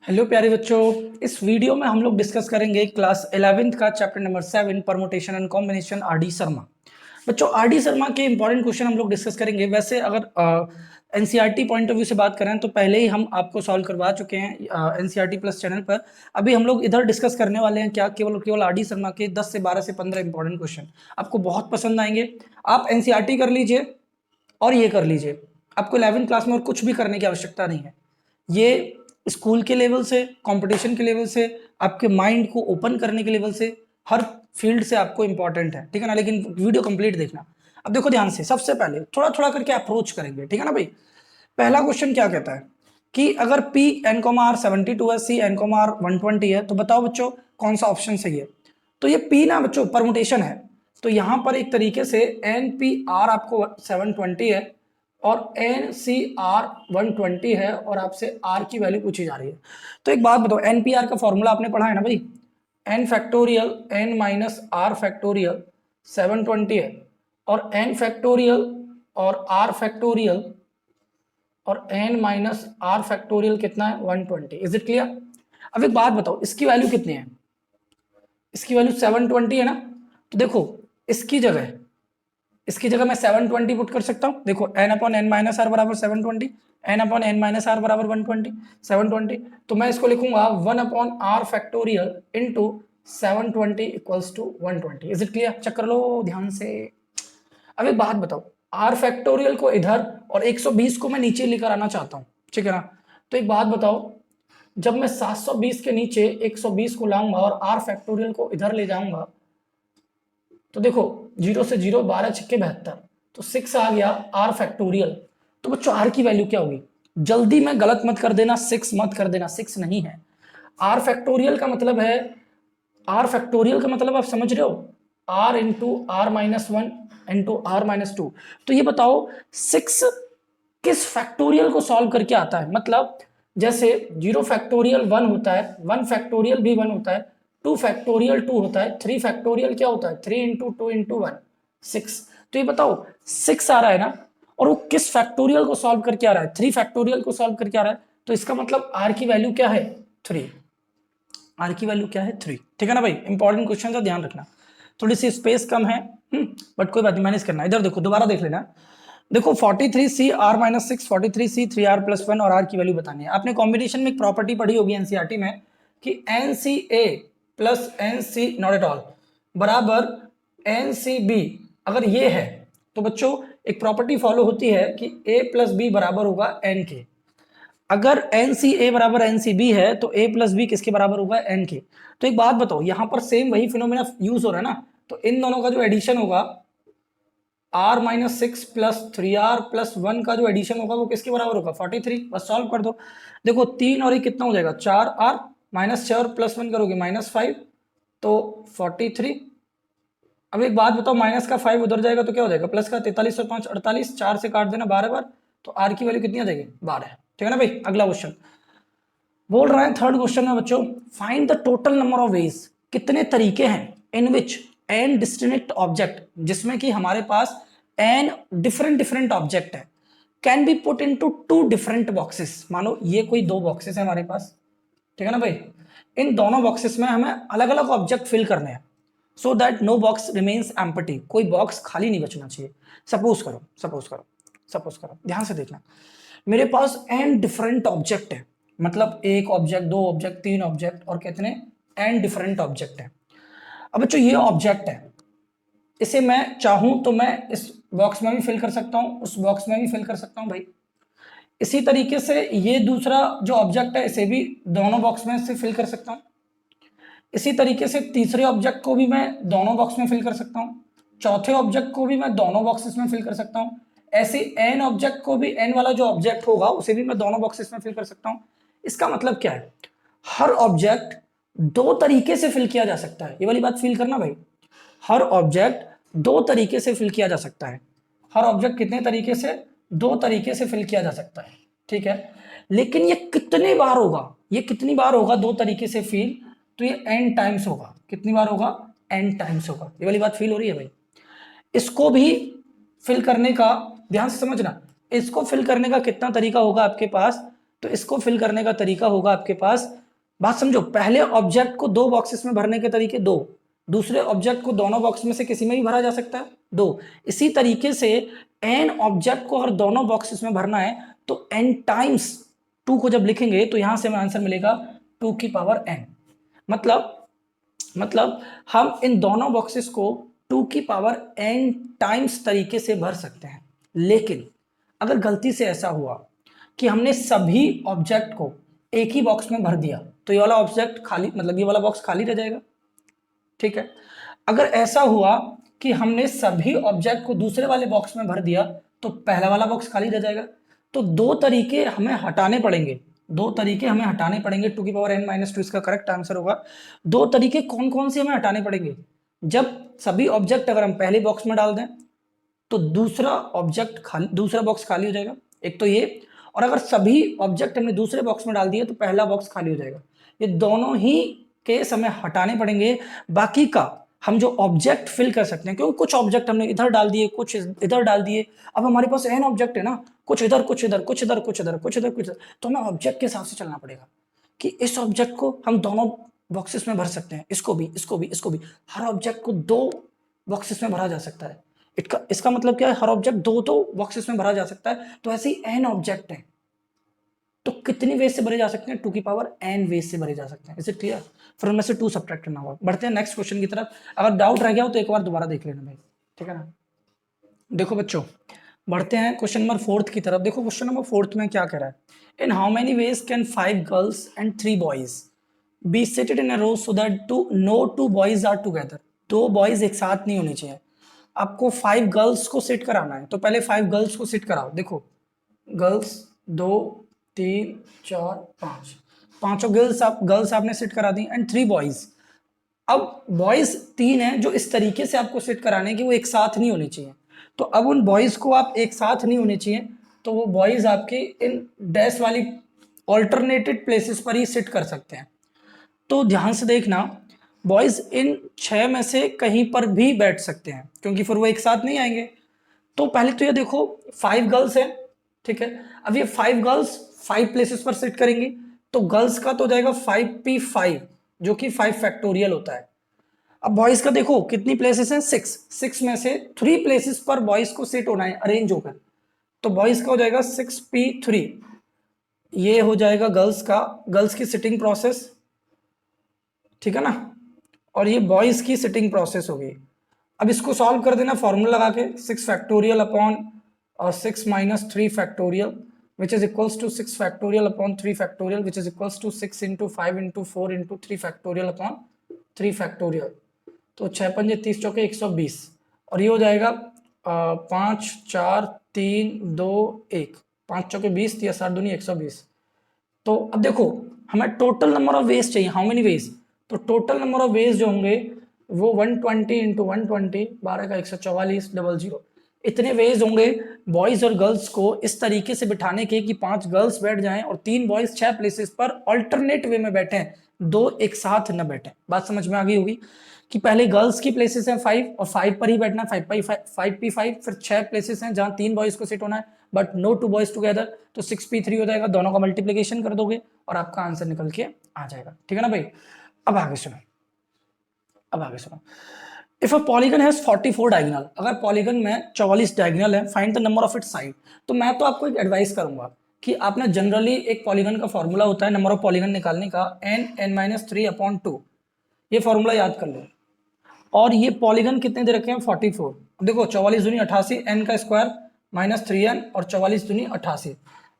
Hello प्यारे बच्चों। इस वीडियो में हम लोग डिस्कस करेंगे क्लास 11th का chapter number 7 permutation and combination R D Sharma. बच्चों आर डी शर्मा के इंपॉर्टेंट क्वेश्चन हम लोग डिस्कस करेंगे। वैसे अगर एनसीईआरटी पॉइंट ऑफ व्यू से बात करें तो पहले ही हम आपको सॉल्व करवा चुके हैं एनसीईआरटी प्लस चैनल पर। अभी हम लोग इधर डिस्कस करने वाले हैं क्या, केवल केवल आर डी शर्मा के 10 से 12 से 15 इंपॉर्टेंट क्वेश्चन आपको बहुत पसंद आएंगे। आप एनसीईआरटी कर लीजिए और ये कर लीजिए, आपको 11th क्लास में और कुछ भी करने की आवश्यकता नहीं है। ये स्कूल के लेवल से, कंपटीशन के लेवल से, आपके माइंड को ओपन करने के लेवल से, हर फील्ड से आपको इंपॉर्टेंट है, ठीक है ना। लेकिन वीडियो कंप्लीट देखना। अब देखो ध्यान से, सबसे पहले थोड़ा थोड़ा करके अप्रोच करेंगे, ठीक है ना भाई। पहला क्वेश्चन क्या कहता है कि अगर पी एन कोमा आर 72 है, सी एन कोमा आर 120 है, तो बताओ बच्चों कौन सा ऑप्शन सही है। तो ये पी ना बच्चों परमुटेशन है, तो यहां पर एक तरीके से एन पी आर आपको 720 है और एन सी आर 120 है और आपसे आर की वैल्यू पूछी जा रही है। तो एक बात बताओ, एन पी आर का फॉर्मूला आपने पढ़ा है ना भाई, N factorial N minus R factorial 720 है और एन फैक्टोरियल और आर फैक्टोरियल और एन माइनस आर फैक्टोरियल कितना है 120। Is it clear. अब एक बात बताओ, इसकी वैल्यू कितनी है, इसकी वैल्यू 720 है ना। तो देखो इसकी जगह मैं 720 पुट कर सकता हूं। देखो N upon N minus R बराबर 720, N upon N minus R बराबर 120 720। तो मैं इसको लिखूंगा 1 upon R factorial into 720 equals to 120। Is it clear. Check कर लो ध्यान से। अब एक बात बताओ, आर फैक्टोरियल को इधर और 120 को मैं नीचे लेकर आना चाहता हूँ, ठीक है ना। तो एक बात बताओ, जब मैं 720 के नीचे 120 को लाऊंगा और आर फैक्टोरियल को इधर ले जाऊंगा, तो देखो 0 से 0 12 छिक्के 72, तो 6 आ गया आर फैक्टोरियल। तो बच्चों आर की वैल्यू क्या होगी, जल्दी में गलत मत कर देना, 6 मत कर देना, 6 नहीं है। आर फैक्टोरियल का मतलब है, आर फैक्टोरियल का मतलब आप समझ रहे हो, R into R minus 1 into R minus 2। तो ये बताओ 6 किस फैक्टोरियल को सॉल्व करके आता है। मतलब जैसे 0 फैक्टोरियल 1 होता है, 1 फैक्टोरियल भी 1 होता है, 2 फैक्टोरियल 2 होता है, 3 फैक्टोरियल क्या होता है 3 इंटू 2 इंटू 1 6। तो ये बताओ 6 आ रहा है ना, और वो किस फैक्टोरियल को सॉल्व करके आ रहा है, 3 फैक्टोरियल को सॉल्व करके आ रहा है। तो इसका मतलब आर की वैल्यू क्या है 3, आर की वैल्यू क्या है 3, ठीक है ना भाई। इंपॉर्टेंट क्वेश्चन का ध्यान रखना। थोड़ी सी स्पेस कम है, बट कोई बात नहीं, मैनेज करना। इधर देखो, दोबारा देख लेना। देखो 43 C R minus 6, 43 C 3 R plus 1 और आर की वैल्यू बतानी है। आपने कॉम्बिनेशन में एक प्रॉपर्टी पढ़ी होगी एनसीईआरटी में कि N C A plus N C not at all बराबर एन सी बी। अगर ये है तो बच्चों एक प्रॉपर्टी फॉलो होती है कि ए प्लस बी बराबर होगा एन के। अगर एन सी ए बराबर एन सी बी है तो ए प्लस बी किसके बराबर होगा एन के। तो एक बात बताओ, यहां पर सेम वही फिनोमेना यूज हो रहा है ना, तो इन दोनों का जो एडिशन होगा are minus 6 plus 3r plus 1 का जो एडिशन होगा वो किसके बराबर होगा 43। बस सॉल्व कर दो। देखो 3 और 1 कितना हो जाएगा 4r माइनस 6 और प्लस 1 करोगे माइनस 5, तो 43। अब एक बात बताओ, माइनस का 5 उधर जाएगा तो क्या हो जाएगा प्लस का 43 और 5 48, 4 से काट देना 12 बार, तो आर की वैल्यू कितनी आ जाएगी 12, ठीक है ना भाई। अगला क्वेश्चन बोल रहा है, थर्ड क्वेश्चन में बच्चों, find the total number of veg, कितने तरीके हैं इन विच एन डिस्टिंक्ट ऑब्जेक्ट, जिसमें कि हमारे पास एन डिफरेंट डिफरेंट ऑब्जेक्ट है, can be put into 2 different boxes. मानो ये कोई 2 बॉक्सेस है हमारे पास, ठीक है ना भाई। इन दोनों बॉक्सेस में हमें अलग अलग ऑब्जेक्ट फिल करने हैं, so that no box remains empty, कोई बॉक्स खाली नहीं बचना चाहिए। सपोज करो ध्यान से देखना, मेरे पास एन डिफरेंट ऑब्जेक्ट है, मतलब 1 ऑब्जेक्ट 2 ऑब्जेक्ट 3 ऑब्जेक्ट और कितने एन डिफरेंट ऑब्जेक्ट है। अब बच्चों ये ऑब्जेक्ट है, इसे मैं चाहूं तो मैं इस बॉक्स में भी फिल कर सकता हूं, उस बॉक्स में भी फिल कर सकता हूं भाई। इसी तरीके से ये दूसरा जो ऑब्जेक्ट है इसे भी दोनों बॉक्स में से फिल कर सकता हूं। इसी तरीके से तीसरे ऑब्जेक्ट को भी मैं दोनों बॉक्स में फिल कर सकता हूं, चौथे ऑब्जेक्ट को भी मैं दोनों बॉक्सेस में फिल कर सकता हूं। ऐसे एन ऑब्जेक्ट को भी, एन वाला जो ऑब्जेक्ट होगा उसे भी मैं दोनों बॉक्सेस में फिल कर सकता हूं। इसका मतलब क्या है, हर ऑब्जेक्ट 2 तरीके से फिल किया जा सकता है। ये वाली बात फील करना भाई, हर ऑब्जेक्ट 2 तरीके से फिल किया जा सकता है। हर ऑब्जेक्ट कितने तरीके से, 2 तरीके से फिल किया जा सकता है, ठीक है। लेकिन ये कितनी बार होगा, ये कितनी बार होगा 2 तरीके से फिल, तो ये n टाइम्स होगा। कितनी बार होगा n टाइम्स होगा। ये वाली बात फील हो रही है भाई। इसको भी फिल करने का ध्यान से समझना, इसको फिल करने का कितना तरीका होगा आपके पास, तो इसको फिल करने का तरीका होगा आपके पास, बात समझो, पहले ऑब्जेक्ट को दो बॉक्सेस में भरने के तरीके दो, दूसरे ऑब्जेक्ट को दोनों बॉक्स में से किसी में भी भरा जा सकता है दो। इसी तरीके से एन ऑब्जेक्ट को अगर दोनों बॉक्सेस में भरना है तो एन टाइम्स टू को जब लिखेंगे तो यहां से हमें आंसर मिलेगा 2 की पावर एन। मतलब हम इन दोनों बॉक्सेस को 2 की पावर एन टाइम्स तरीके से भर सकते हैं। लेकिन अगर गलती से ऐसा हुआ कि हमने सभी ऑब्जेक्ट को एक ही बॉक्स में भर दिया तो ये वाला ऑब्जेक्ट खाली, मतलब ये वाला बॉक्स खाली रह जाएगा, ठीक है। अगर ऐसा हुआ कि हमने सभी ऑब्जेक्ट को दूसरे वाले बॉक्स में भर दिया तो पहला वाला बॉक्स खाली रह जाएगा। तो दो तरीके हमें हटाने पड़ेंगे, 2 की पावर n माइनस 2 इसका करेक्ट आंसर होगा। 2 तरीके कौन कौन से हमें हटाने पड़ेंगे? जब सभी ऑब्जेक्ट अगर हम पहले बॉक्स में डाल दें तो दूसरा बॉक्स खाली हो जाएगा, एक तो ये, और अगर सभी ऑब्जेक्ट हमने दूसरे बॉक्स में डाल दिए तो पहला बॉक्स खाली हो जाएगा। ये दोनों ही केस हमें हटाने पड़ेंगे, बाकी का हम जो ऑब्जेक्ट फिल कर सकते हैं, क्योंकि कुछ ऑब्जेक्ट हमने इधर डाल दिए, कुछ इधर डाल दिए। अब हमारे पास n ऑब्जेक्ट है ना, कुछ इधर कुछ इधर कुछ इधर कुछ इधर कुछ इधर कुछ इधर, तो हमें ऑब्जेक्ट के हिसाब से चलना पड़ेगा कि इस ऑब्जेक्ट को हम दोनों बॉक्सेस में भर सकते हैं, इसको भी इसको भी इसको भी। हर ऑब्जेक्ट को 2 बॉक्सेस में भरा जा सकता है। इसका मतलब क्या है? हर ऑब्जेक्ट दो बॉक्सेस में भरा जा सकता है। तो ऐसे ही n ऑब्जेक्ट है तो कितनी वेज से भरे जा सकते हैं? 2 की पावर n वेज से भरे जा सकते हैं। Is it clear? फिर उनमें से 2 सब्ट्रैक्ट करना होगा। बढ़ते हैं नेक्स्ट क्वेश्चन की तरफ। अगर डाउट रह गया हो तो एक बार दोबारा देख लेना भाई, ठीक है ना। देखो बच्चों, बढ़ते हैं क्वेश्चन नंबर 4 की तरफ। देखो क्वेश्चन नंबर 4 में क्या कह रहा है, in how many ways can 5 girls and 3 boys be seated in a row so that no 2 boys are together. 2 boys एक साथ नहीं होने चाहिए। आपको 5 गर्ल्स को सेट कराना है, तो पहले 5 गर्ल्स को सेट कराओ। देखो गर्ल्स 2 3 4 5, पांचों गर्ल्स आपने सेट करा दी, एंड 3 बॉयज। अब बॉयज 3 हैं जो इस तरीके से आपको सेट कराने कि वो एक साथ नहीं होने चाहिए। तो अब उन बॉयज को आप एक साथ नहीं होने चाहिए, तो वो बॉयज आपके इन डैश वाली ऑल्टरनेटेड प्लेसेस पर ही सिट कर सकते हैं। तो ध्यान से देखना, बॉयज इन 6 में से कहीं पर भी बैठ सकते हैं क्योंकि फिर वो एक साथ नहीं आएंगे। तो पहले तो ये देखो 5 गर्ल्स हैं, ठीक है। अब ये 5 गर्ल्स 5 प्लेसेस पर सिट करेंगी, तो गर्ल्स का तो हो जाएगा 5p5 जो कि 5 फैक्टोरियल होता है। अब बॉयज का देखो कितनी प्लेसेस हैं? 6 में से 3 प्लेसेस पर बॉयज को सिट होना है अरेंज होकर, तो बॉयज का हो जाएगा 6p3। ये हो जाएगा गर्ल्स की सिटिंग प्रोसेस, ठीक है ना, और ये बॉयज की सिटिंग प्रोसेस होगी। अब इसको सॉल्व कर देना फॉर्मूला लगा के, 6 फैक्टोरियल अपॉन और 6 minus 3 factorial which is equals to 6 factorial upon 3 factorial which is equals to 6 into 5 into 4 into 3 factorial upon 3 factorial. तो 6 पंजे 30 चौके 120, और ये हो जाएगा 5 4 3 2 1, 5 चौके 20, 7 दूनी 120। तो अब देखो हमें टोटल नंबर ऑफ वेज चाहिए, हाउ मेनी वेज? तो टोटल नंबर ऑफ वेज जो होंगे वो 120 इंटू 120, 12 का 144 डबल 0, इतने वेज होंगे बॉयज और गर्ल्स को इस तरीके से बिठाने के कि 5 गर्ल्स बैठ जाएं और 3 बॉयज 6 प्लेसेस पर ऑल्टरनेट वे में बैठे, 2 एक साथ न बैठे। बात समझ में आ गई होगी कि पहले गर्ल्स की प्लेसेस हैं 5 और 5 पर ही बैठना, 5p5, फिर 6 प्लेसेस हैं जहां 3 बॉयज को सिट होना है बट नो 2 बॉयज टुगेदर, तो 6p3 हो जाएगा। दोनों का मल्टीप्लीकेशन कर दोगे और आपका आंसर निकल के आ जाएगा, ठीक है ना भाई। अब आगे सुनो, if a polygon has 44 diagonal, अगर पॉलीगन में 44 डायगोनल है, find the number of its side. तो मैं तो आपको एक एडवाइस करूंगा कि आपने जनरली एक पॉलीगन का फॉर्मूला होता है नंबर ऑफ पॉलीगन निकालने का, n(n-3)/2, ये फॉर्मूला याद कर लो। और ये पॉलीगन कितने दे रखे हैं? 44। अब देखो 44 दूनी 88, n का स्क्वायर माइनस 3n और 44 दूनी 88,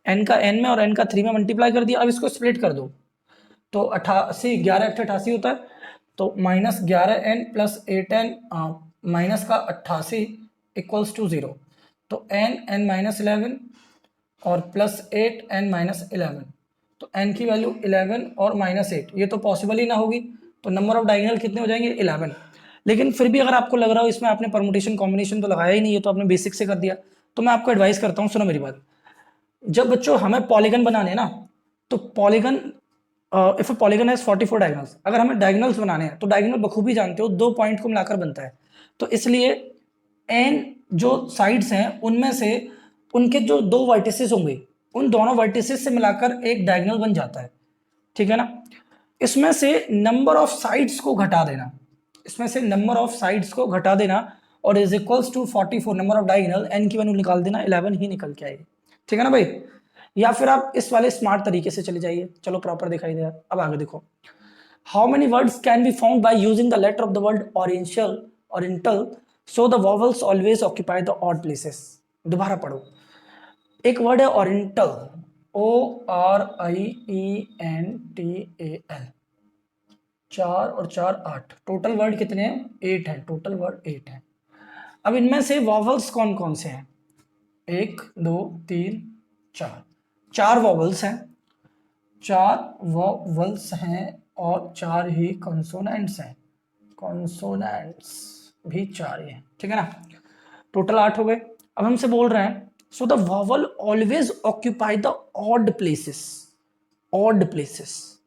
n का n में और n का 3 में मल्टीप्लाई कर दिया। अब इसको स्प्लिट कर दो तो 88, 11 88 होता है, तो -11n प्लस 8n माइनस का 88 इक्वल्स टू 0, तो n(n-11) और प्लस 8n-11, तो n की वैल्यू 11 और -8, ये तो पॉसिबल ही ना होगी। तो नंबर ऑफ डायगोनल कितने हो जाएंगे? 11। लेकिन फिर भी अगर आपको लग रहा हो इसमें आपने परमुटेशन कॉम्बिनेशन तो लगाया ही नहीं है, तो आपने बेसिक से कर दिया, तो मैं आपको एडवाइस करता हूँ, सुनो मेरी बात। जब बच्चों हमें पॉलीगन बनाने हैं ना, तो polygon if a polygon has 44 diagonals, अगर हमें डायगोनल्स बनाने हैं तो डायगोनल बखूबी जानते हो 2 पॉइंट को मिलाकर बनता है। तो इसलिए n जो साइड्स हैं उनमें से उनके जो 2 वर्टिसेस होंगे उन दोनों वर्टिसेस से मिलाकर एक डायगोनल बन जाता है, ठीक है ना। इसमें से नंबर ऑफ साइड्स को घटा देना, इसमें से नंबर ऑफ साइड्स को घटा देना और is equals to 44 number of diagonal, N की वैल्यू निकाल देना, 11 ही निकल के आएगी, ठीक है ना भाई। या फिर आप इस वाले स्मार्ट तरीके से चले जाइए, चलो प्रॉपर दिखाई दे। अब आगे देखो, how many words can be found by using the letter of the word oriental so the vowels always occupy the odd places. दोबारा पढ़ो, एक वर्ड है ओरिएंटल, ORIENTAL, 4 और 4 8, टोटल वर्ड कितने हैं? 8 है, टोटल वर्ड 8 है। अब इनमें से वॉवल्स कौन कौन से हैं? 1 2 3 4, 4 वॉवल्स हैं, 4 वॉवल्स हैं और 4 ही कॉन्सोनेंट्स हैं, कॉन्सोनेंट्स भी 4 ही हैं, ठीक है ना। टोटल 8 हो गए। अब हमसे बोल रहे हैं so the vowel always occupy the odd places, odd places.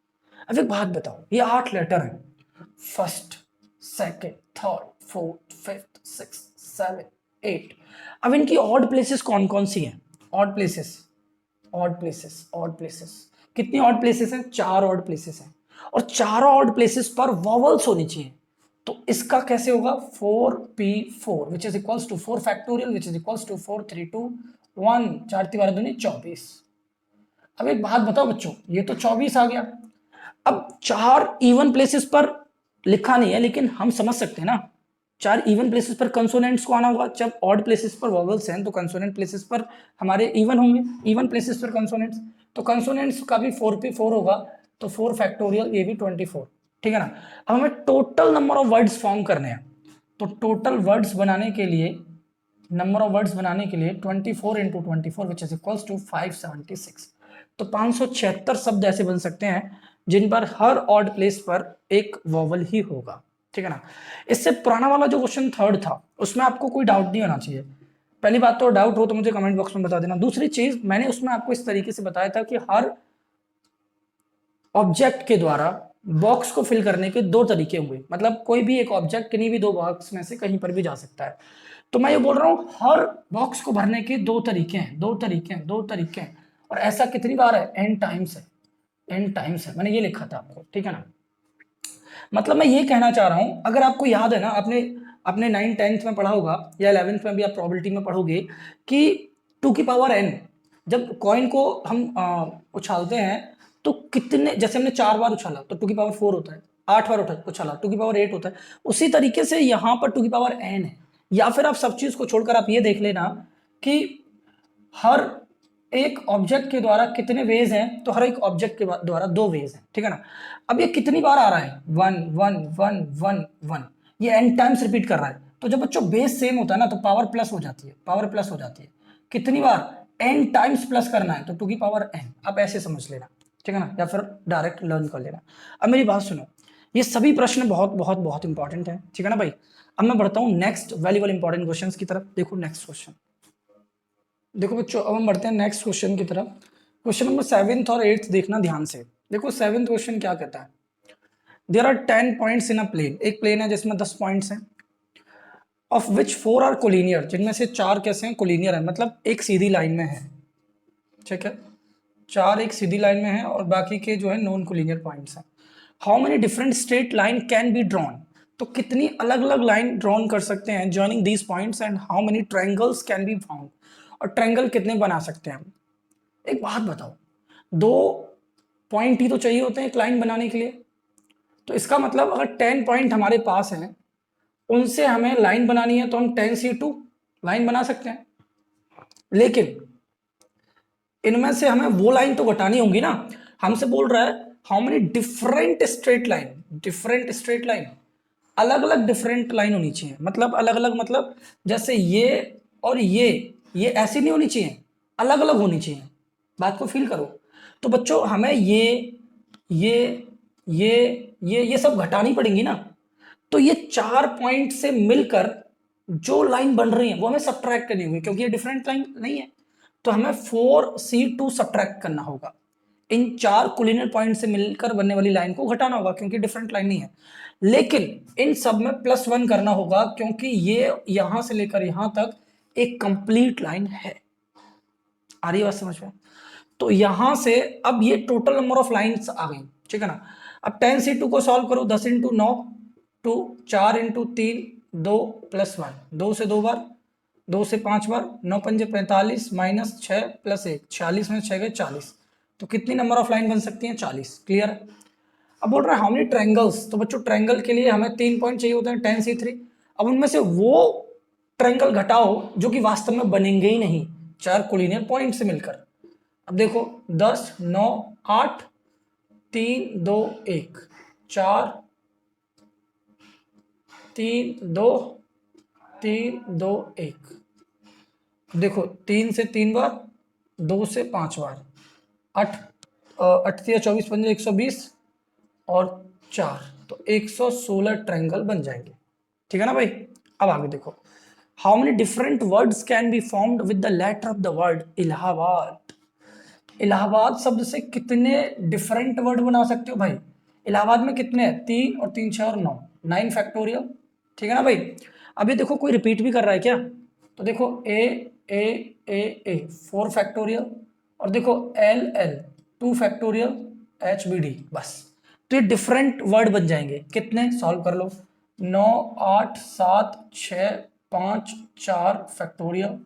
अब एक बात बताओ, ये 8 लेटर हैं, first, second, third, fourth, fifth, six, 7, 8। अब इनकी ऑड प्लेसेस कौन कौन सी हैं? Odd places, odd places, odd places कितनी ऑड प्लेसेस हैं? 4 ऑड प्लेसेस हैं, और चारों ऑड प्लेसेस पर वॉवल्स होनी चाहिए। तो इसका कैसे होगा? 4p4 which is equals to 4 factorial which is equals to 4 3 2 1, 4 3 12 24। अब एक बात बताओ बच्चों, ये तो 24 आ गया। अब 4 इवन प्लेसेस पर लिखा नहीं है, लेकिन हम समझ सकते हैं ना, 4 इवन प्लेसेस पर कंसोनेंट्स को आना होगा। जब ऑड प्लेसेस पर वॉवल्स हैं तो कंसोनेंट प्लेसेस पर हमारे इवन होंगे, इवन प्लेसेस पर कंसोनेंट्स, तो कंसोनेंट्स का भी 4p4 होगा, तो 4 फैक्टोरियल, ये भी 24, ठीक है ना। अब हमें total number of words form करने हैं, तो टोटल वर्ड्स बनाने के लिए, नंबर ऑफ वर्ड्स बनाने के लिए 24 into 24 which is equals to 576, तो 576 शब्द ऐसे बन सकते हैं जिन पर हर ऑड प्लेस पर एक वॉवल ही होगा, ठीक है ना। इससे पुराना वाला जो क्वेश्चन थर्ड था, उसमें आपको कोई डाउट नहीं होना चाहिए। पहली बात तो डाउट हो तो मुझे कमेंट बॉक्स में बता देना। दूसरी चीज, मैंने उसमें आपको इस तरीके से बताया था कि हर ऑब्जेक्ट के द्वारा बॉक्स को फिल करने के 2 तरीके होंगे, मतलब कोई भी एक ऑब्जेक्ट किन्हीं भी 2 बॉक्स में से कहीं पर भी जा सकता है। तो मैं ये बोल रहा हूं हर बॉक्स को भरने के 2 तरीके हैं, 2 तरीके हैं, 2 तरीके हैं, और ऐसा कितनी बार है? n टाइम्स है, n टाइम्स है, मैंने ये लिखा था आपको, ठीक है ना। मतलब मैं ये कहना चाह रहा हूं, अगर आपको याद है ना, आपने अपने 9 10th में पढ़ा होगा या 11th में भी आप प्रोबेबिलिटी में पढ़ोगे कि 2 की पावर n, जब कॉइन को हम उछालते हैं तो कितने, जैसे हमने 4 बार उछाला तो 2 की पावर 4 होता है, 8 बार उछाला 2 की पावर 8 होता है, उसी तरीके से यहाँ पर 2 की पावर n है। या फिर आप सब चीज को छोड़कर आप ये देख लेना कि हर एक ऑब्जेक्ट के द्वारा कितने वेज हैं, तो हर एक ऑब्जेक्ट के द्वारा 2 वेज हैं, ठीक है ना। अब ये कितनी बार आ रहा है? 1 1 1 1 1, ये n टाइम्स रिपीट कर रहा है। तो जब बच्चों बेस सेम होता है ना, तो पावर प्लस हो जाती है, पावर प्लस हो जाती है। कितनी बार? n टाइम्स प्लस करना है, तो 2 की पावर n, आप ऐसे समझ लेना, ठीक है ना, या फिर डायरेक्ट लर्न कर लेना। अब मेरी बात सुनो, ये सभी प्रश्न बहुत बहुत बहुत इंपॉर्टेंट है, ठीक है ना भाई। अब मैं बढ़ता हूँ नेक्स्ट वैल्यूबल इंपॉर्टेंट क्वेश्चंस की तरफ। देखो नेक्स्ट क्वेश्चन, देखो बच्चों अब हम बढ़ते हैं नेक्स्ट क्वेश्चन की तरफ। क्वेश्चन नंबर 7th और 8th देखना ध्यान से। देखो 7th क्वेश्चन क्या कहता है, there are 10 points in a plane, एक प्लेन है जिसमें 10 पॉइंट्स हैं, ऑफ विच 4 आर कोलिनियर, जिनमें से 4 कैसे हैं? कोलिनियर है, मतलब एक सीधी लाइन में है, ठीक है, 4 एक सीधी लाइन में है और बाकी के जो है नॉन कोलिनियर पॉइंट्स हैं। How many different straight line can be drawn, तो कितनी अलग अलग लाइन ड्रॉन कर सकते हैं joining these points, and how many triangles can be found, और ट्रायंगल कितने बना सकते हैं हम। एक बात बताओ, 2 पॉइंट ही तो चाहिए होते हैं एक लाइन बनाने के लिए, तो इसका मतलब अगर 10 पॉइंट हमारे पास हैं, उनसे हमें लाइन बनानी है तो हम 10c2 लाइन बना सकते हैं, लेकिन इनमें से हमें वो लाइन तो घटानी होंगी ना। हमसे बोल रहा है how many different straight line, different straight line, अलग अलग डिफरेंट लाइन होनी चाहिए, मतलब अलग अलग, मतलब जैसे ये और ये ऐसी नहीं होनी चाहिए, अलग अलग होनी चाहिए। बात को फील करो। तो बच्चों हमें ये ये सब घटानी पड़ेंगी ना, तो ये 4 पॉइंट से मिलकर जो लाइन बन रही है वो हमें सब्ट्रैक्ट करनी होगी, क्योंकि ये डिफरेंट लाइन नहीं है, तो हमें 4c2 सब्ट्रैक्ट करना होगा। इन 4 कोलिनियर पॉइंट से मिलकर बनने वाली लाइन को घटाना होगा, क्योंकि डिफरेंट लाइन नहीं है। लेकिन इन सब में +1 करना होगा, क्योंकि ये यहां से लेकर यहां तक एक कंप्लीट लाइन है। आ रही है बात समझ में? तो यहां से अब ये टोटल नंबर ऑफ लाइंस आ गई, ठीक है ना। अब 10C2 को सॉल्व करो, 10 इंटू 9 2, 4 इंटू 3 2 प्लस 1, 2 से 2 बार, 2 से 5 बार, 9 पंजे 45 माइनस 6 प्लस 1, 46 में 6 गए 40। तो कितनी नंबर ऑफ लाइन बन सकती हैं? 40। क्लियर है। अब बोल रहा है हाउ मेनी ट्रायंगल्स, तो बच्चों ट्रायंगल के लिए हमें 3 पॉइंट चाहिए होते हैं 10C3। अब उनमें से वो ट्रायंगल घटाओ जो कि वास्तव में बनेंगे ही नहीं 4 कोलिनियर पॉइंट से मिलकर। अब देखो 10 9 8 3 2 1 4 3 2 3 2 1। देखो 3 से 3 बार, 2 से 5 बार, 8 8 या 24 पंजे 120 और 4, तो 116 ट्रायंगल बन जाएंगे, ठीक है ना भाई। अब आगे देखो, how many different words can be formed with the letter of the word Allahabad. Allahabad शब्द से कितने डिफरेंट वर्ड बना सकते हो भाई? इलाहाबाद में कितने हैं? 3 और 3 6 और 9, 9 फैक्टोरियल, ठीक है ना भाई। अभी देखो कोई रिपीट भी कर रहा है क्या? तो देखो ए ए ए ए 4 फैक्टोरियल, और देखो L L 2 factorial, H B D, बस। तो ये डिफरेंट वर्ड बन जाएंगे। कितने? सॉल्व कर लो। 9 8 7 6 5 4 फैक्टोरियल,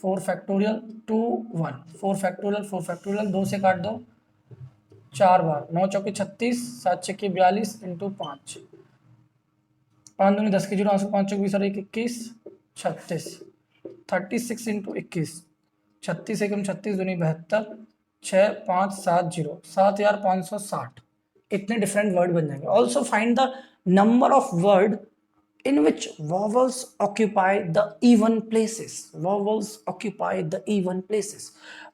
4 फैक्टोरियल 2 1, 4 फैक्टोरियल 4 फैक्टोरियल, 2 से काट दो 4 बार, 9 चौके 36, 7 छक्के 42 इंटू 5, 5 दूनी 10 की जीरो, 5 चौके 20 और 1 21 36, 36 इंटू 21, 36 एकम 36 दूनी 72, 6 5 7 0, 7560। इतने डिफरेंट वर्ड बन जाएंगे। Also find the number of word in which vowels occupy the even places, vowels occupy the even places।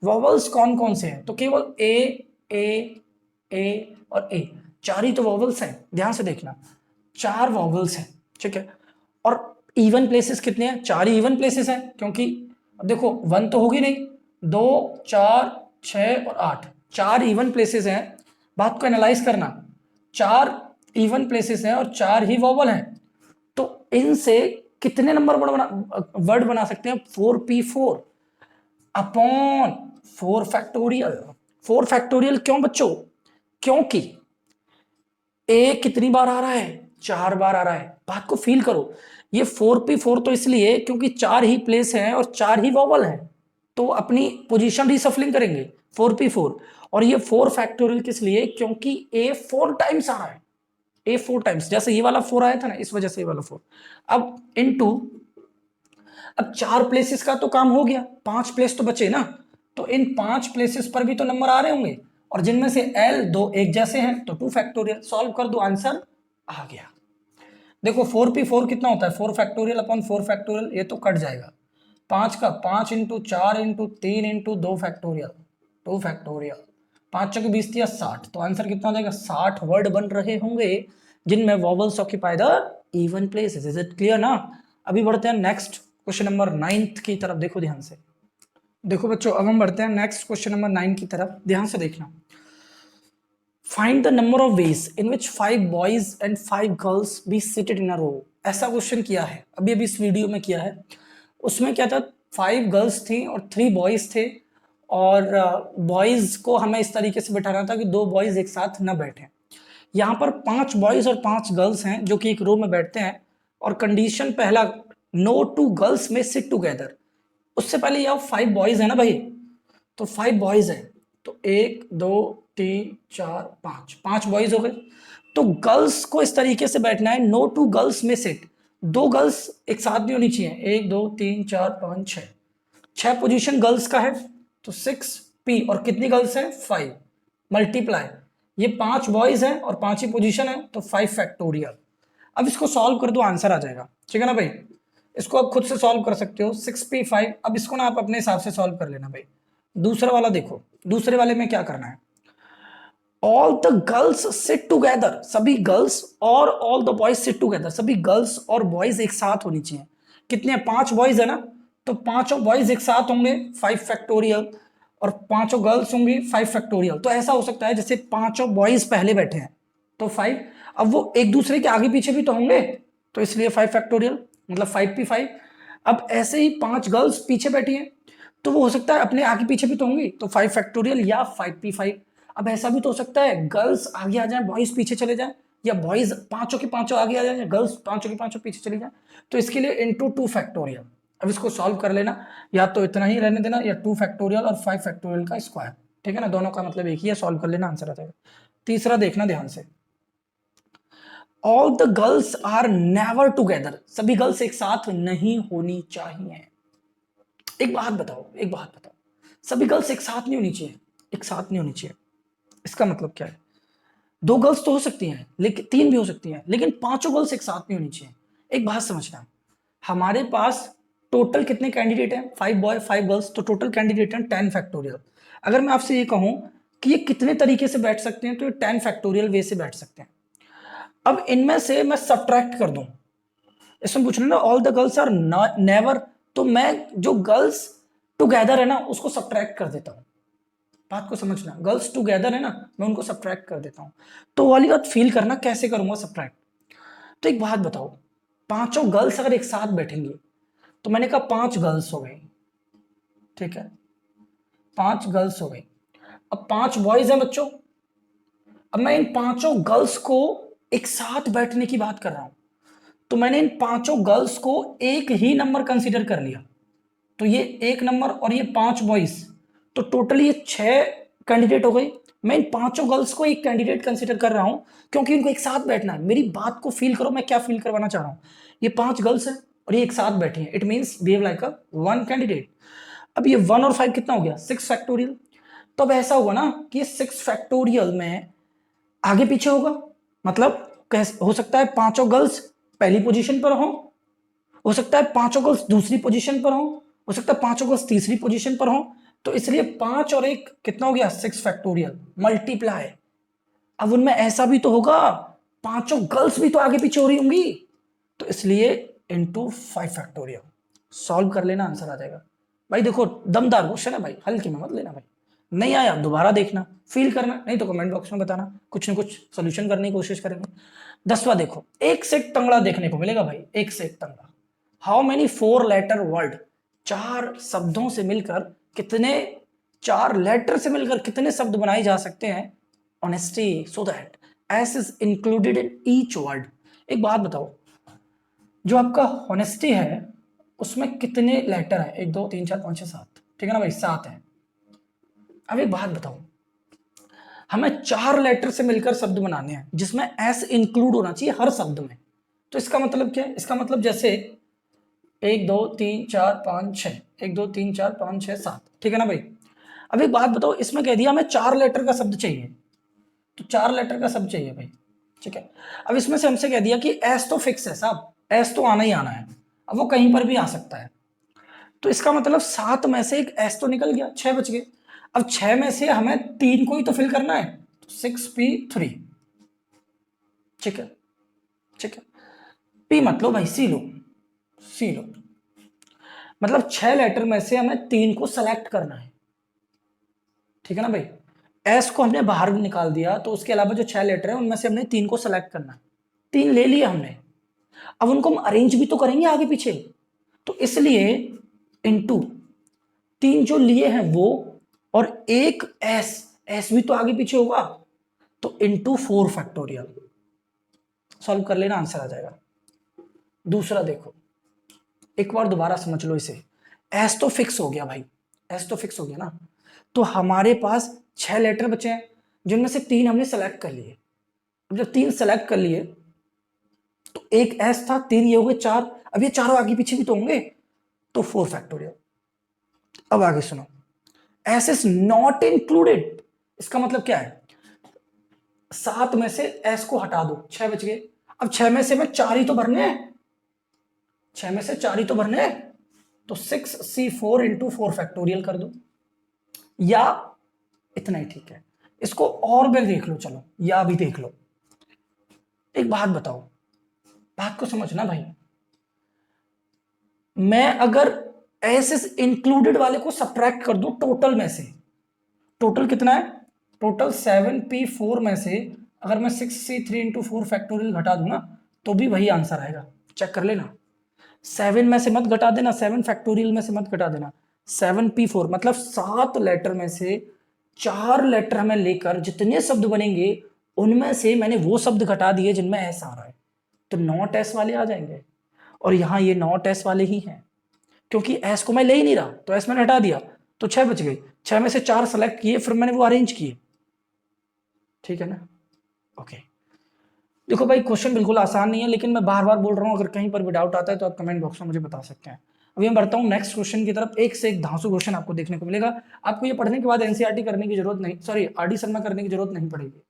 vowels कौन कौन से हैं? तो केवल ए और ए, 4 ही तो vowels हैं, ध्यान से देखना, 4 vowels हैं, ठीक है। और even places कितने हैं? 4 ही even places हैं, क्योंकि अब देखो 1 तो होगी नहीं, 2 4 6 और 8, 4 even places हैं। बात को एनालाइज करना, 4 even places हैं और 4 ही vowel हैं, तो इनसे कितने नंबर वर्ड बना सकते हैं? 4p4 upon 4 factorial. 4 फैक्टोरियल क्यों बच्चों? क्योंकि ए कितनी बार आ रहा है? 4 बार आ रहा है। बात को फील करो, ये 4p4 तो इसलिए क्योंकि 4 ही प्लेस हैं और 4 ही वॉवल हैं, तो अपनी पोजीशन रीसफलिंग करेंगे 4p4। और ये 4 फैक्टोरियल किस लिए? क्योंकि ए 4 टाइम्स आ रहा है, ए 4 टाइम्स, जैसे ये वाला 4 आया था ना, इस वजह से ये वाला 4। अब इनटू, अब 4 प्लेसेस का तो काम हो गया, 5 प्लेस तो बचे ना, तो इन 5 प्लेसेस पर भी तो नंबर आ रहे होंगे, और जिनमें से एल 2 एक जैसे हैं, तो 2 फैक्टोरियल। सॉल्व कर दो, आंसर आ गया। देखो 4p4 कितना होता है? 4 फैक्टोरियल अपॉन 4 फैक्टोरियल, ये तो कट जाएगा। 5 का 5 into 4 into 3 into 2 factorial, 2 factorial, 5 चौके 20 दिया 60, तो आंसर कितना हो जाएगा? 60 वर्ड बन रहे होंगे जिनमें vowels occupy the even places. Is it clear ना? अभी बढ़ते हैं नेक्स्ट क्वेश्चन नंबर 9 की तरफ। देखो ध्यान से, देखो बच्चों, अब हम बढ़ते हैं नेक्स्ट क्वेश्चन नंबर 9 की तरफ, ध्यान से देखना। Find the number of ways in which 5 boys and 5 girls be seated in a row. ऐसा क्वेश्चन किया है अभी अभी इस वीडियो में किया है। उसमें क्या था, 5 गर्ल्स थी और 3 बॉयज थे, और बॉयज को हमें इस तरीके से बैठाना था कि 2 बॉयज एक साथ न बैठे। यहाँ पर 5 बॉयज और 5 गर्ल्स हैं जो कि एक रो में बैठते हैं, और कंडीशन पहला, नो 2 गर्ल्स में सिट टुगेदर। उससे पहले ये 5 बॉयज है ना भाई, तो 5 बॉयज हैं, तो 1 2 3 4 5, 5 बॉयज हो गए। तो गर्ल्स को इस तरीके से बैठना है, नो 2 गर्ल्स में सिट, 2 गर्ल्स एक साथ भी होनी चाहिए, 1 2 3 4 5 6, 6 पोजीशन गर्ल्स का है, तो 6p, और कितनी गर्ल्स हैं? 5, मल्टीप्लाई, ये 5 बॉयज हैं और 5 ही पोजीशन है, तो 5 फैक्टोरियल। अब इसको सॉल्व कर दो, आंसर आ जाएगा, ठीक है ना भाई। इसको आप खुद से सॉल्व कर सकते हो, 6p5। अब इसको ना आप अपने हिसाब से सॉल्व कर लेना भाई। दूसरा वाला देखो, दूसरे वाले में क्या करना है, all the girls sit together, सभी गर्ल्स, और all the boys sit together, सभी गर्ल्स और बॉयज एक साथ होनी चाहिए। कितने? 5 बॉयज है ना, तो 5 बॉयज एक साथ होंगे 5 फैक्टोरियल, और 5 गर्ल्स होंगी 5 फैक्टोरियल। तो ऐसा हो सकता है जैसे 5 बॉयज पहले बैठे हैं तो 5, अब वो एक दूसरे के आगे पीछे भी तो होंगे, तो इसलिए 5 फैक्टोरियल, मतलब 5p5। अब ऐसे ही 5 गर्ल्स पीछे बैठी हैं, तो वो हो सकता है अपने आगे पीछे भी तो होंगी, तो 5 फैक्टोरियल या 5p5। अब ऐसा भी तो हो सकता है गर्ल्स आगे आ जाए बॉयज पीछे चले जाए, या बॉयज पांचों के पांचों आगे आ जाए, या गर्ल्स पांचों के पांचों पीछे चली जाए। तो इसके लिए इंटू 2 फैक्टोरियल। अब इसको सॉल्व कर लेना, या तो इतना ही रहने देना, या 2 फैक्टोरियल और 5 फैक्टोरियल का स्क्वायर, ठीक है ना, दोनों का मतलब एक ही है, सॉल्व कर लेना, आंसर आ जाएगा। तीसरा देखना ध्यान से, all the girls are never together, सभी गर्ल्स एक साथ नहीं होनी चाहिए। एक बात बताओ, एक बात बताओ, सभी गर्ल्स एक साथ नहीं होनी चाहिए, एक साथ नहीं होनी चाहिए, इसका मतलब क्या है? दो गर्ल्स तो हो सकती हैं, लेकिन तीन भी हो सकती हैं, लेकिन पांचों गर्ल्स एक साथ नहीं होनी चाहिए। एक बात समझना, हमारे पास टोटल कितने कैंडिडेट हैं? 5 बॉय 5 गर्ल्स, तो टोटल कैंडिडेट हैं 10 फैक्टोरियल। अगर मैं आपसे ये कहूं कि ये कितने तरीके से बैठ सकते हैं, तो ये 10 फैक्टोरियल वे से बैठ सकते हैं। अब इनमें से मैं सब्ट्रैक्ट कर दूं, इसमें पूछना ना all the girls are never, तो मैं जो गर्ल्स टुगेदर है ना उसको सब्ट्रैक्ट कर देता हूं। बात को समझना, गर्ल्स टुगेदर है ना, मैं उनको सब्ट्रैक्ट कर देता हूं। तो वाली बात फील करना, कैसे करूंगा सब्ट्रैक्ट। तो एक बात बताओ, पांचों गर्ल्स अगर एक साथ बैठेंगी, तो मैंने कहा 5 गर्ल्स हो गई, ठीक है, 5 गर्ल्स हो गई। अब 5 बॉयज हैं बच्चों। अब मैं इन पांचों गर्ल्स को एक साथ बैठने की बात कर रहा हूं, तो मैंने इन पांचों गर्ल्स को एक ही नंबर कंसीडर कर लिया, तो ये एक नंबर और ये 5 बॉयज, तो टोटल ये 6 कैंडिडेट हो गई। मैं इन पांचों गर्ल्स को एक कैंडिडेट कंसीडर कर रहा हूं, क्योंकि इनको एक साथ बैठना है। मेरी बात को फील करो, मैं क्या फील करवाना चाह रहा हूं। ये 5 गर्ल्स हैं और ये एक साथ बैठी हैं, it means behave like a 1 candidate. अब ये 1 और 5 कितना हो गया? 6 फैक्टोरियल। तो अब ऐसा होगा ना कि 6 फैक्टोरियल में आगे पीछे होगा, मतलब हो सकता है पांचों गर्ल्स पहली पोजीशन पर हो सकता है पांचों गर्ल्स दूसरी पोजीशन पर हो सकता है पांचों गर्ल्स तीसरी पोजीशन पर तो इसलिए 5 और 1 कितना हो गया? 6 फैक्टोरियल मल्टीप्लाई। अब उनमें ऐसा भी तो होगा पांचों गर्ल्स भी तो आगे पीछे हो रही होंगी, तो इसलिए इंटू 5 फैक्टोरियल। सॉल्व कर लेना, आंसर आ जाएगा। भाई देखो दमदार क्वेश्चन है भाई, हल्के में मत लेना भाई। नहीं आया दोबारा देखना, फील करना, नहीं तो कमेंट बॉक्स में बताना, कुछ न कुछ सोल्यूशन करने की कोशिश करेंगे। 10वां देखो, एक से एक तंगड़ा देखने को मिलेगा भाई, एक से एक तंगड़ा। हाउ मेनी 4 लेटर वर्ड, 4 शब्दों से मिलकर कितने, 4 लेटर से मिलकर कितने शब्द बनाए जा सकते हैं? Honesty, so that S is included in each word. एक बात बताओ, जो आपका ऑनेस्टी है उसमें कितने लेटर है? 1 2 3 4 5 6 7, ठीक है ना भाई, 7 है। अब एक बात बताओ, हमें 4 लेटर से मिलकर शब्द बनाने हैं जिसमें एस इंक्लूड होना चाहिए हर शब्द में। तो इसका मतलब क्या है? इसका मतलब जैसे 1 2 3 4 5 6, 1 2 3 4 5 6 7, ठीक है ना भाई। अब एक बात बताओ, इसमें कह दिया हमें 4 लेटर का शब्द चाहिए, तो 4 लेटर का शब्द चाहिए भाई, ठीक है। अब इसमें से हमसे कह दिया कि एस तो फिक्स है साहब, एस तो आना ही आना है, अब वो कहीं पर भी आ सकता है। तो इसका मतलब 7 में से एक एस तो निकल गया, 6 बच गए। अब 6 में से हमें 3 को ही तो फिल करना है, तो 6p3, ठीक है, ठीक है। पी मत लो भाई, सी लो, सी लो। मतलब 6 लेटर में से हमें 3 को सेलेक्ट करना है, ठीक है ना भाई। एस को हमने बाहर निकाल दिया, तो उसके अलावा जो 6 लेटर है उनमें से हमने 3 को सेलेक्ट करना है। 3 ले लिया हमने, अब उनको हम अरेंज भी तो करेंगे आगे पीछे, तो इसलिए इनटू 3 जो लिए हैं वो, और एक एस, एस भी तो आगे पीछे होगा, तो इंटू 4 फैक्टोरियल। सॉल्व कर लेना, आंसर आ जाएगा। दूसरा देखो, एक बार दोबारा समझ लो इसे। एस तो फिक्स हो गया भाई, एस तो फिक्स हो गया ना, तो हमारे पास 6 लेटर बचे हैं जिनमें से 3 हमने सेलेक्ट कर लिए। जब 3 सेलेक्ट कर लिए, तो एक एस था, 3 ये हो गए 4, अब ये चारों आगे पीछे भी तो होंगे, तो 4 फैक्टोरियल। अब आगे सुनो, एस इज नॉट इंक्लूडेड, इसका मतलब क्या है? 7 में से एस को हटा दो, 6 बच गए। अब 6 में से मैं 4 ही तो भरने हैं, 6 में से 4 ही तो भरने हैं, तो 6c4 इंटू 4 फैक्टोरियल कर दो, या इतना ही ठीक है। इसको और भी देख लो, चलो या भी देख लो। एक बात बताओ, बात को समझना भाई, मैं अगर एस इज इंक्लूडेड वाले को सब्ट्रैक्ट कर दूं टोटल में से, टोटल कितना है? टोटल 7p4 में से अगर मैं 6c3 इंटू 4 फैक्टोरियल घटा दूं ना, तो भी वही आंसर आएगा, चेक कर लेना। 7 में से मत घटा देना, 7 फैक्टोरियल में से मत घटा देना, 7p4 मतलब 7 लेटर में से 4 लेटर हमें लेकर जितने शब्द बनेंगे उनमें से मैंने वो शब्द घटा दिए जिनमें एस आ रहा है, तो नॉट एस वाले आ जाएंगे। और यहाँ ये नॉट एस वाले ही हैं, क्योंकि एस को मैं ले ही नहीं रहा, तो एस मैंने हटा दिया, तो 6 बच गई। 6 में से 4 सेलेक्ट किए, फिर मैंने वो अरेंज किए, ठीक है ना। ओके, देखो भाई क्वेश्चन बिल्कुल आसान नहीं है, लेकिन मैं बार बार बोल रहा हूँ, अगर कहीं पर भी डाउट आता है तो आप कमेंट बॉक्स में मुझे बता सकते हैं। अभी मैं बढ़ता हूँ नेक्स्ट क्वेश्चन की तरफ। एक से एक धांसू क्वेश्चन आपको देखने को मिलेगा। आपको ये पढ़ने के बाद एनसीईआरटी करने की जरूरत नहीं, सॉरी आरडी शर्मा करने की जरूरत नहीं पड़ेगी।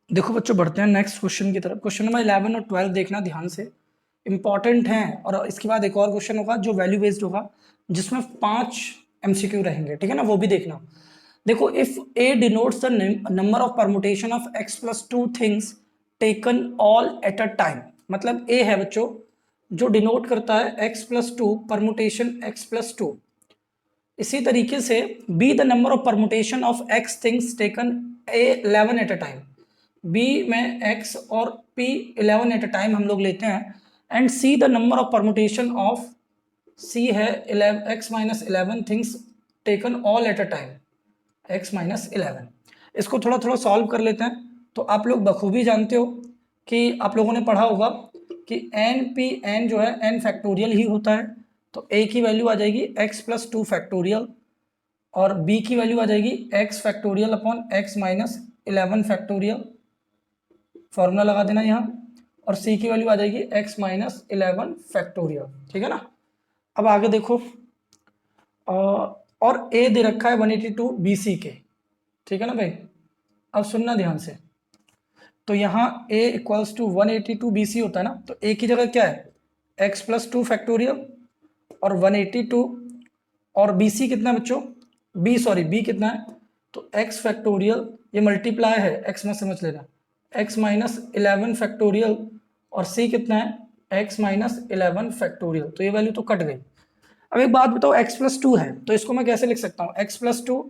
देखो बच्चों, बढ़ते हैं नेक्स्ट क्वेश्चन की तरफ। क्वेश्चन नंबर 11 और 12 देखना ध्यान से, इंपॉर्टेंट हैं। और इसके बाद एक और क्वेश्चन होगा जो वैल्यू बेस्ड होगा, जिसमें 5 एमसीक्यू रहेंगे, ठीक है ना, वो भी देखना। देखो, if A denotes the number of permutation of x plus 2 things taken all at a time, मतलब ए है बच्चों जो डिनोट करता है x plus 2 permutation x plus 2। इसी तरीके से B the number of permutation of x things taken A 11 at a time, B में x और p 11 एट अ टाइम हम लोग लेते हैं। And C the number of permutation of सी है 11 x minus 11 things taken all at a time x minus 11। इसको थोड़ा थोड़ा सॉल्व कर लेते हैं। तो आप लोग बखूबी जानते हो कि आप लोगों ने पढ़ा होगा कि एन पी एन जो है एन फैक्टोरियल ही होता है, तो a की वैल्यू आ जाएगी x प्लस 2 फैक्टोरियल, और b की वैल्यू आ जाएगी x factorial upon x minus 11 factorial, formula लगा देना यहाँ। और c की वैल्यू आ जाएगी x माइनस 11 फैक्टोरियल, ठीक है ना। अब आगे देखो, और a दे रखा है 182 BC के, ठीक है ना भाई। अब सुनना ध्यान से, तो यहाँ a इक्वल्स टू 182 BC होता है ना, तो a की जगह क्या है x प्लस 2 फैक्टोरियल और 182, और BC कितना है बच्चों, b कितना है, तो x फैक्टोरियल, ये मल्टीप्लाई है x में समझ लेना, x माइनस 11 फैक्टोरियल, और c कितना है x माइनस 11 फैक्टोरियल, तो ये वैल्यू तो कट गई। अब एक बात बताओ, x प्लस 2 है तो इसको मैं कैसे लिख सकता हूँ, x प्लस 2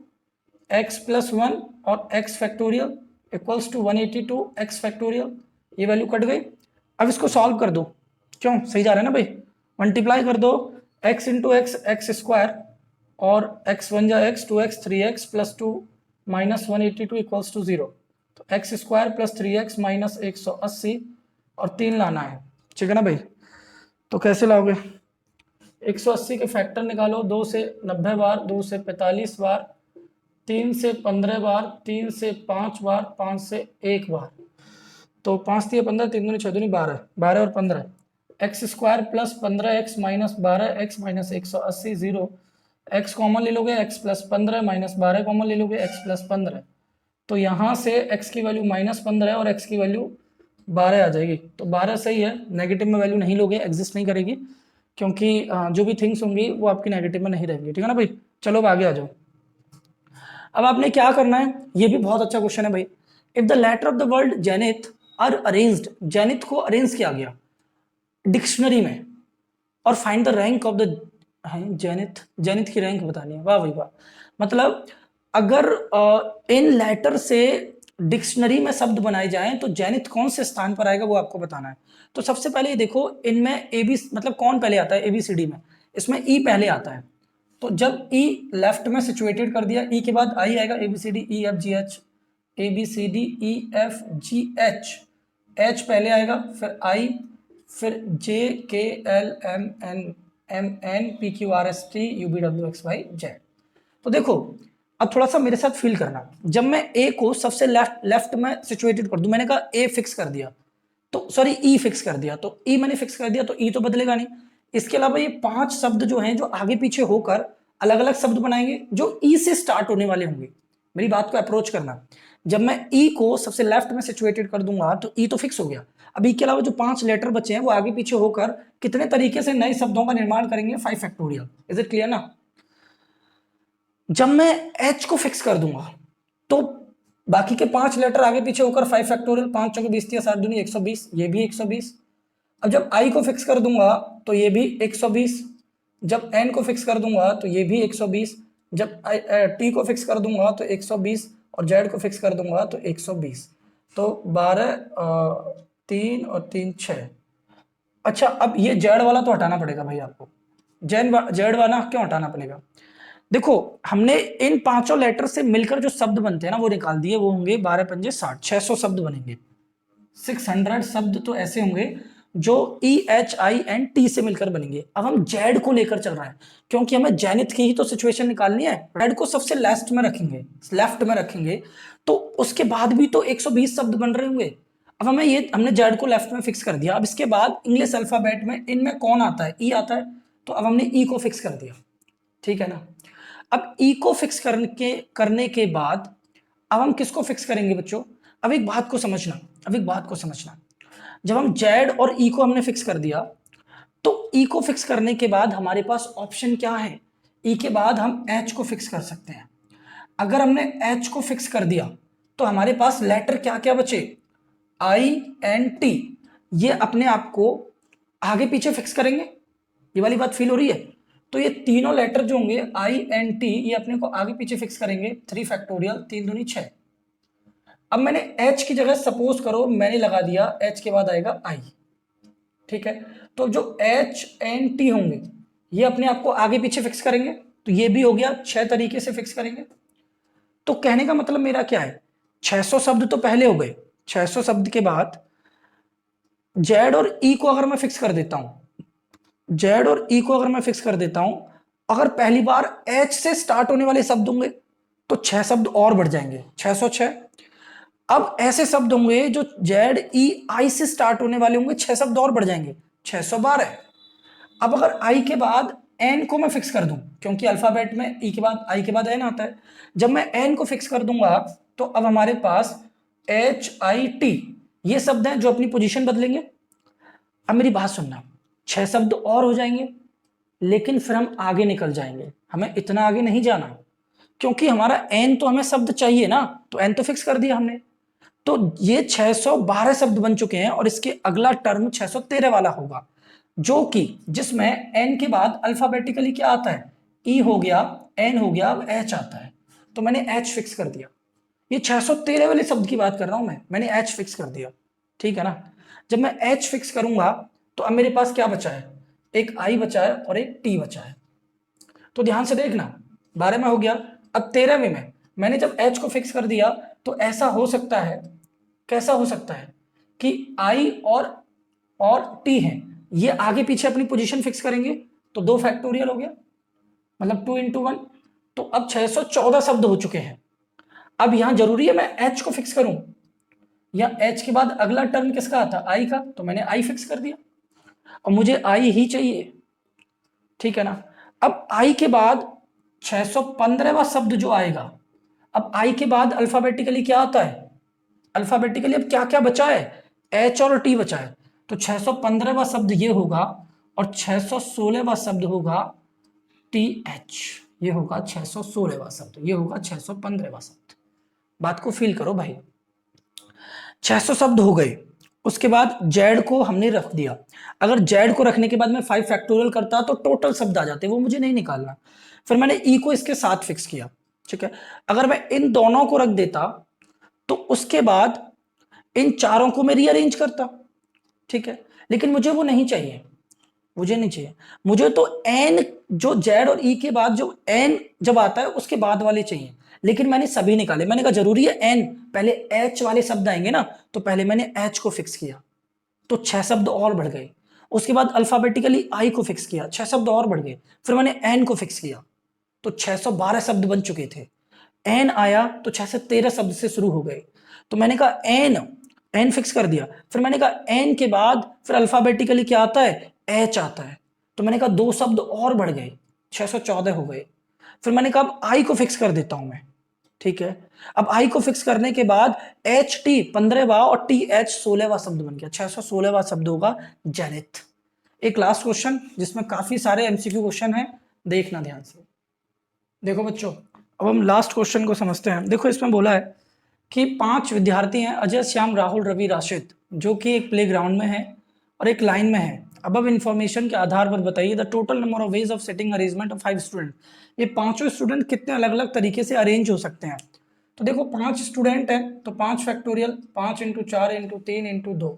x प्लस 1 और x factorial equals to 182 x factorial, ये वैल्यू कट गई। अब इसको सॉल्व कर दो, क्यों सही जा रहा है ना भाई, मल्टीप्लाई कर दो x into X X square, और x वन जा x 2x 3x plus 2 minus 182 equals to 0, तो x square plus 3x minus 180 और 3 लाना है, ठीक है ना भाई। तो कैसे लाओगे, 180 के फैक्टर निकालो, 2 से 90 बार, 2 से 45 बार, 3 से 15 बार, 3 से 5 बार, 5 से 1 बार, तो 5 3 15, 3 दूनी 6 दूनी 12, 12 और 15, x square plus 15x minus 12x minus 180 0, x common ले लोगे x प्लस 15 माइनस 12 कॉमन ले लोगे x प्लस 15, तो यहाँ से x की वैल्यू माइनस 15 है और x की वैल्यू 12 आ जाएगी, तो 12 सही है, नेगेटिव में वैल्यू नहीं लोगे, एग्जिस्ट नहीं करेगी, क्योंकि जो भी थिंग्स होंगी वो आपकी नेगेटिव में नहीं रहेंगी, ठीक है ना भाई। चलो अब आगे आ जाओ। अब आपने क्या करना है, ये भी बहुत अच्छा क्वेश्चन है भाई। If the letter of the word zenith are arranged, zenith को अरेंज किया गया डिक्शनरी में, और find the rank of the, zenith, zenith की रैंक बतानी है, वाह भाई वाह। मतलब अगर इन लेटर से डिक्शनरी में शब्द बनाए जाएं तो जेनिथ कौन से स्थान पर आएगा वो आपको बताना है। तो सबसे पहले देखो, इनमें ए बी मतलब कौन पहले आता है, ABCD में इसमें ई पहले आता है, तो जब ई लेफ्ट में सिचुएटेड कर दिया, ई के बाद आई आएगा, ABCDEFGH, ABCDEFGH, एच पहले आएगा, फिर आई, फिर JKLMNPQRSTUVWXYZ। तो देखो, अब थोड़ा सा मेरे साथ फील करना, जब मैं ए को सबसे लेफ्ट में सिचुएटेड कर दूं, मैंने कहा ए फिक्स कर दिया, तो सॉरी ई फिक्स कर दिया, तो ई मैंने फिक्स कर दिया तो ई तो बदलेगा नहीं। इसके अलावा ये 5 शब्द जो हैं जो आगे पीछे होकर अलग अलग शब्द बनाएंगे जो ई से स्टार्ट होने वाले होंगे। मेरी बात को अप्रोच करना, जब मैं ई को सबसे लेफ्ट में सिचुएटेड कर दूंगा तो ई तो फिक्स हो गया, अब ई के अलावा जो 5 लेटर बचे हैं वो आगे पीछे होकर कितने तरीके से नए शब्दों का निर्माण करेंगे, 5 फैक्टोरियल। इज इट क्लियर ना। जब मैं एच को फिक्स कर दूंगा तो बाकी के 5 लेटर आगे पीछे होकर 5 फैक्टोरियल, 5 चौके 20 या 7 दूनी 120, ये भी 120। अब जब आई को फिक्स कर दूंगा तो ये भी 120, जब एन को फिक्स कर दूंगा तो ये भी 120, जब टी को फिक्स कर दूंगा तो 120, और जेड को फिक्स कर दूंगा तो 120, तो 12 3 और 3 6। अच्छा, अब ये जेड वाला तो हटाना पड़ेगा भाई आपको, जेड वाला क्यों हटाना पड़ेगा, देखो हमने इन पांचों लेटर से मिलकर जो शब्द बनते हैं ना वो निकाल दिए, वो होंगे 12 पंजे 60, 600 शब्द बनेंगे। 600 शब्द तो ऐसे होंगे जो EHINT से मिलकर बनेंगे। अब हम जेड को लेकर चल रहे हैं, क्योंकि हमें जेनिथ की ही तो सिचुएशन निकालनी है। जेड को सबसे लेफ्ट में रखेंगे, तो उसके बाद भी तो 120 शब्द बन रहे होंगे। अब हमने जेड को लेफ्ट में फिक्स कर दिया। अब इसके बाद इंग्लिश अल्फाबेट में इनमें कौन आता है? ई आता है, तो अब हमने ई को फिक्स कर दिया, ठीक है ना। अब ई को फिक्स करने के बाद अब हम किसको फिक्स करेंगे बच्चों? अब एक बात को समझना, जब हम जेड और ई को हमने फिक्स कर दिया, तो ई को फिक्स करने के बाद हमारे पास ऑप्शन क्या है? ई के बाद हम एच को फिक्स कर सकते हैं। अगर हमने एच को फिक्स कर दिया तो हमारे पास लेटर क्या क्या बचे? INT। ये अपने आप को आगे पीछे फिक्स करेंगे, ये वाली बात फील हो रही है? तो ये तीनों लेटर जो होंगे INT, ये अपने को आगे पीछे फिक्स करेंगे। 3 फैक्टोरियल 3 दूनी 6। अब मैंने H की जगह सपोज करो मैंने लगा दिया H के बाद आएगा I, ठीक है। तो जो HNT होंगे ये अपने आप को आगे पीछे फिक्स करेंगे, तो ये भी हो गया 6 तरीके से फिक्स करेंगे। तो कहने का मतलब मेरा क्या है? 600 शब्द तो पहले हो गए। 600 शब्द के बाद जेड और ई को अगर मैं फिक्स कर देता हूं, अगर पहली बार एच से स्टार्ट होने वाले शब्द होंगे तो 6 शब्द और बढ़ जाएंगे, 606। अब ऐसे शब्द होंगे जो ZEI से स्टार्ट होने वाले होंगे, 6 शब्द और बढ़ जाएंगे, 612। अब अगर आई के बाद एन को मैं फिक्स कर दूं, क्योंकि अल्फाबेट में ई के बाद आई के बाद एन आता है, जब मैं एन को फिक्स कर दूंगा तो अब हमारे पास HIT ये शब्द हैं जो अपनी पोजीशन बदलेंगे। अब मेरी बात सुनना, 6 शब्द और हो जाएंगे, लेकिन फिर हम आगे निकल जाएंगे। हमें इतना आगे नहीं जाना, क्योंकि हमारा एन तो हमें शब्द चाहिए ना, तो एन तो फिक्स कर दिया हमने। तो ये 612 शब्द बन चुके हैं और इसके अगला टर्म 613 वाला होगा, जो कि जिसमें एन के बाद अल्फाबेटिकली क्या आता है? ई हो गया, एन हो गया, अब एच आता है, तो मैंने एच फिक्स कर दिया। ये 613 वाले शब्द की बात कर रहा हूं मैंने एच फिक्स कर दिया, ठीक है ना। जब मैं एच फिक्स करूंगा तो अब मेरे पास क्या बचा है? एक आई बचा है और एक टी बचा है। तो ध्यान से देखना, 12 में हो गया, अब 13वें में मैंने जब एच को फिक्स कर दिया तो ऐसा हो सकता है, कैसा हो सकता है कि आई और टी है, ये आगे पीछे अपनी पोजीशन फिक्स करेंगे, तो 2 फैक्टोरियल हो गया, मतलब 2 into 1। तो अब 614 शब्द हो चुके हैं। अब यहां जरूरी है मैं एच को फिक्स करूं, या एच के बाद अगला टर्म किसका आता? आई का, तो मैंने आई फिक्स कर दिया और मुझे आई ही चाहिए, ठीक है ना। अब आई के बाद 615वां शब्द जो आएगा, अब आई के बाद अल्फाबेटिकली क्या आता है? अल्फाबेटिकली अब क्या क्या बचा है? एच और टी बचा है, तो 615वां शब्द ये होगा और 616वां शब्द होगा TH। ये होगा 616वां शब्द, ये होगा 615वां शब्द। बात को फील करो भाई, 600 शब्द हो गए। उसके बाद जेड को हमने रख दिया। अगर जेड को रखने के बाद मैं 5 फैक्टोरियल करता तो टोटल शब्द आ जाते, वो मुझे नहीं निकालना। फिर मैंने ई को इसके साथ फिक्स किया, ठीक है। अगर मैं इन दोनों को रख देता तो उसके बाद इन चारों को मैं रीअरेंज करता, ठीक है। लेकिन मुझे वो नहीं चाहिए, मुझे तो एन, जो जेड और ई के बाद जो एन जब आता है उसके बाद वाले चाहिए। लेकिन मैंने सभी निकाले, मैंने कहा जरूरी है एन, पहले एच वाले शब्द आएंगे ना, तो पहले मैंने एच को फिक्स किया, तो 6 शब्द और बढ़ गए। उसके बाद अल्फाबेटिकली आई को फिक्स किया, 6 शब्द और बढ़ गए। फिर मैंने एन को फिक्स किया, तो 612 शब्द बन चुके थे। एन आया तो 613 शब्द से शुरू हो गए, तो मैंने कहा एन फिक्स कर दिया। फिर मैंने कहा एन के बाद फिर अल्फाबेटिकली क्या आता है? एच आता है, तो मैंने कहा 2 शब्द और बढ़ गए, 614 हो गए। फिर मैंने कहा अब आई को फिक्स कर देता हूं मैं, ठीक है। अब आई को फिक्स करने के बाद एच टी 15वां और टी एच 16वां शब्द बन गया, 616वां शब्द होगा जेनिथ। एक लास्ट क्वेश्चन जिसमें काफी सारे एमसीक्यू क्वेश्चन है, देखना ध्यान से। देखो बच्चों, अब हम लास्ट क्वेश्चन को समझते हैं। देखो इसमें बोला है कि 5 विद्यार्थी हैं, अजय, श्याम, राहुल, रवि, राशिद, जो कि एक प्लेग्राउंड में है और एक लाइन में है। अब इन्फॉर्मेशन के आधार पर बताइए the total number of ways of setting arrangement of 5 student. ये पांचों स्टूडेंट कितने अलग अलग तरीके से अरेंज हो सकते हैं? तो देखो 5 स्टूडेंट हैं, तो 5 फैक्टोरियल, 5 × 4 × 3 × 2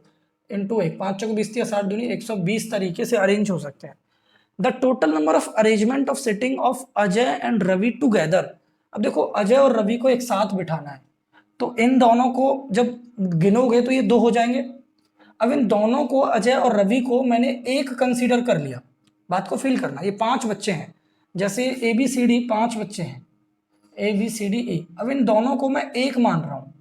× 1, 5 चौक 20 या 60 दूनी 120 तरीके से अरेंज हो सकते हैं। The total number of arrangement of sitting of Ajay and Ravi together. अब देखो अजय और रवि को एक साथ बिठाना है, तो इन दोनों को जब गिनोगे तो ये 2 हो जाएंगे। अब इन दोनों को, अजय और रवि को, मैंने एक कंसीडर कर लिया। बात को फील करना, ये 5 बच्चे हैं, जैसे ए बी सी डी 5 बच्चे हैं, A B C D A. अब इन दोनों को मैं एक मान रहा हूं,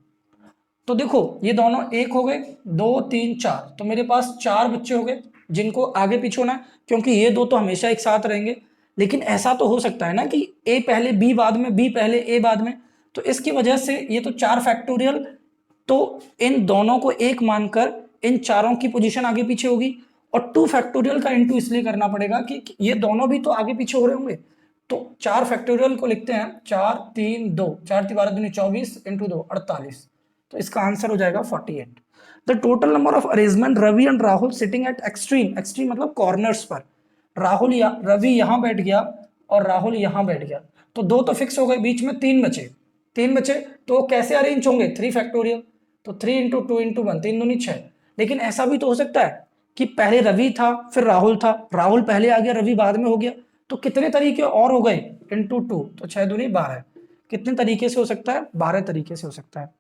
तो देखो ये दोनों एक हो गए, 2 3 4, तो मेरे पास 4 बच्चे हो गए जिनको आगे पीछे होना है, क्योंकि ये दो तो हमेशा एक साथ रहेंगे। लेकिन ऐसा तो हो सकता है ना कि ए पहले बी बाद में, बी पहले ए बाद में, तो इसकी वजह से ये तो 4 फैक्टोरियल, तो इन दोनों को एक मानकर इन चारों की पोजीशन आगे पीछे होगी। और 2 फैक्टोरियल का इंटू इसलिए करना पड़ेगा कि ये दोनों भी तो आगे पीछे हो रहे होंगे, तो 4 फैक्टोरियल को लिखते हैं 4 3 2, 4 3 12 दूनी 24 इंटू 2 48, तो इसका आंसर हो जाएगा 48। The total number of arrangement Ravi and Rahul sitting at extreme, extreme मतलब कॉर्नर्स पर, रवि यहां बैठ गया और राहुल यहां बैठ गया, तो 2 तो फिक्स हो गए, बीच में 3 बचे, 3 बचे तो कैसे अरेंज होंगे, 3 फैक्टोरियल, तो 3 इंटू 2 इंटू 1, 3 दूनी 6। लेकिन ऐसा भी तो हो सकता है कि पहले रवि था फिर राहुल था, राहुल पहले आ गया रवि बाद में हो गया, तो कितने तरीके और हो गए, इंटू 2, तो 6 दूनी 12। कितने तरीके से हो सकता है, 12 तरीके से हो सकता है।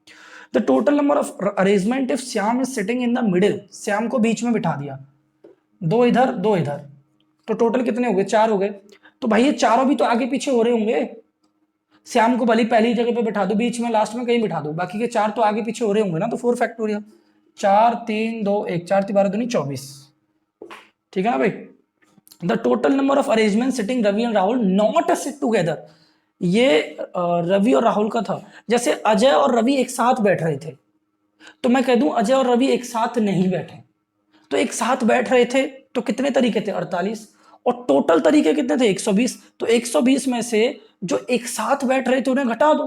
The total number of arrangement if Shyam is sitting in the middle, Shyam को बीच में बिठा दिया, 2 इधर 2 इधर, तो टोटल कितने हो गए, 4 हो गए। तो भाई ये चारों भी तो आगे पीछे हो रहे होंगे, श्याम को भली पहली जगह पे बिठा दो, बीच में लास्ट में कहीं बिठा दो, बाकी के 4 तो आगे पीछे हो रहे होंगे ना, तो 4 फैक्टोरियल, 4 3 2 1, 4 3 12 दूनी 24, ठीक है ना भाई। The total number of arrangement sitting Ravi and Rahul not sit together, ये रवि और राहुल का था। जैसे अजय और रवि एक साथ बैठ रहे थे, तो मैं कह दूं अजय और रवि एक साथ नहीं बैठे, तो एक साथ बैठ रहे थे तो कितने तरीके थे, 48, और टोटल तरीके कितने थे, 120, तो 120 में से जो एक साथ बैठ रहे थे उन्हें घटा दो,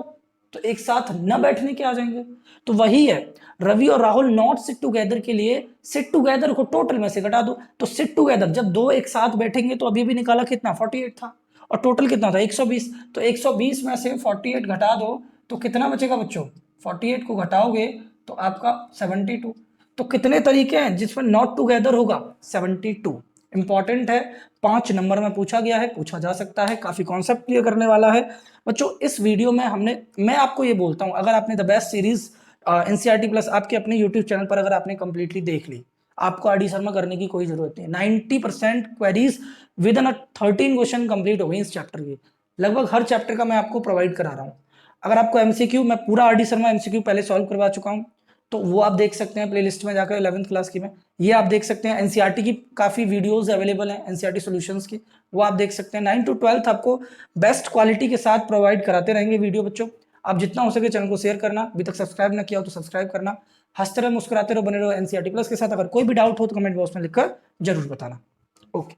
तो एक साथ न बैठने के आ जाएंगे। तो वही है, रवि और राहुल नॉट सिट टुगेदर के लिए सिट टुगेदर को टोटल में से घटा दो, तो सिट टुगेदर जब 2 एक साथ बैठेंगे तो अभी भी निकाला कितना, 48 था, और टोटल कितना था, 120, तो 120 में से 48 घटा दो तो कितना बचेगा बच्चों, 48 को घटाओगे तो आपका 72। तो कितने तरीके हैं जिसमें नॉट टुगेदर होगा, 72। इंपॉर्टेंट है, 5 नंबर में पूछा गया है, पूछा जा सकता है, काफी कॉन्सेप्ट क्लियर करने वाला है बच्चों। इस वीडियो में मैं आपको ये बोलता हूं, अगर आपने the best series NCERT plus आपके अपने यूट्यूब चैनल पर अगर आपने कंप्लीटली देख ली, आपको आरडी शर्मा करने की कोई जरूरत नहीं। 90% queries with in 13 question complete हो गई इस चैप्टर की, लगभग हर चैप्टर का मैं आपको प्रोवाइड करा रहा हूँ। अगर आपको एमसीक्यू, मैं पूरा आरडी शर्मा एमसीक्यू पहले सॉल्व करवा चुका हूँ, तो वो आप देख सकते हैं प्लेलिस्ट में जाकर 11th क्लास की में, ये आप देख सकते हैं। एनसीईआरटी की काफ़ी वीडियोस अवेलेबल हैं एनसीईआरटी सॉल्यूशंस की, वो आप देख सकते हैं। 9 to 12 आपको बेस्ट क्वालिटी के साथ प्रोवाइड कराते रहेंगे वीडियो बच्चों। आप जितना हो सके चैनल को शेयर करना, अभी तक सब्सक्राइब ना किया हो तो सब्सक्राइब करना, हंसते रहो मुस्कुराते रहो, बने रहो एनसीईआरटी प्लस के साथ। अगर कोई भी डाउट हो तो कमेंट बॉक्स में लिखकर जरूर बताना। ओके।